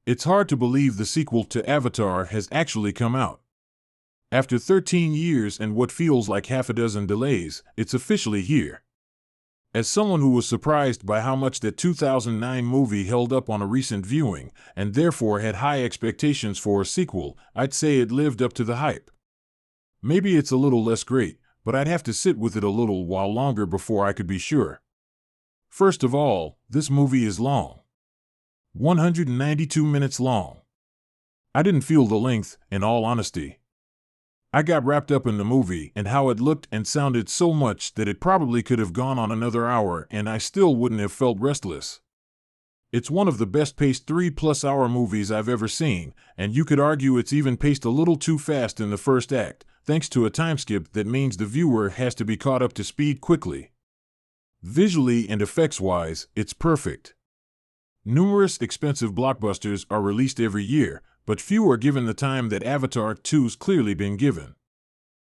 It's hard to believe the sequel to Avatar has actually come out. After 13 years and what feels like half a dozen delays, it's officially here. As someone who was surprised by how much that 2009 movie held up on a recent viewing, and therefore had high expectations for a sequel, I'd say it lived up to the hype. Maybe it's a little less great, but I'd have to sit with it a little while longer before I could be sure. First of all, this movie is long. 192 minutes long. I didn't feel the length, in all honesty. I got wrapped up in the movie and how it looked and sounded so much that it probably could have gone on another hour and I still wouldn't have felt restless. It's one of the best-paced 3-plus-hour movies I've ever seen, and you could argue it's even paced a little too fast in the first act, thanks to a time skip that means the viewer has to be caught up to speed quickly. Visually and effects-wise, it's perfect. Numerous expensive blockbusters are released every year, but few are given the time that Avatar 2's clearly been given.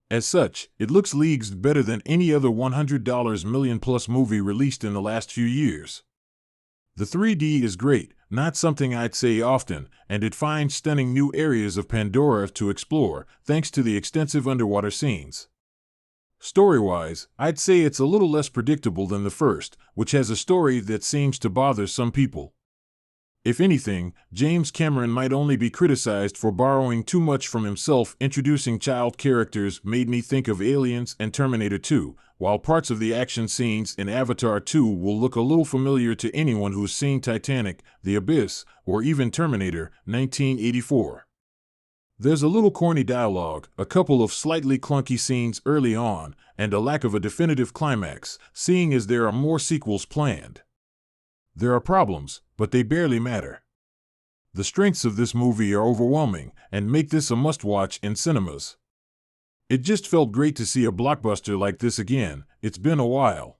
As such, it looks leagues better than any other $100 million-plus movie released in the last few years. The 3D is great, not something I'd say often, and it finds stunning new areas of Pandora to explore, thanks to the extensive underwater scenes. Story-wise, I'd say it's a little less predictable than the first, which has a story that seems to bother some people. If anything, James Cameron might only be criticized for borrowing too much from himself. Introducing child characters made me think of Aliens and Terminator 2, while parts of the action scenes in Avatar 2 will look a little familiar to anyone who's seen Titanic, The Abyss, or even Terminator, 1984. There's a little corny dialogue, a couple of slightly clunky scenes early on, and a lack of a definitive climax, seeing as there are more sequels planned. There are problems, but they barely matter. The strengths of this movie are overwhelming and make this a must-watch in cinemas. It just felt great to see a blockbuster like this again. It's been a while.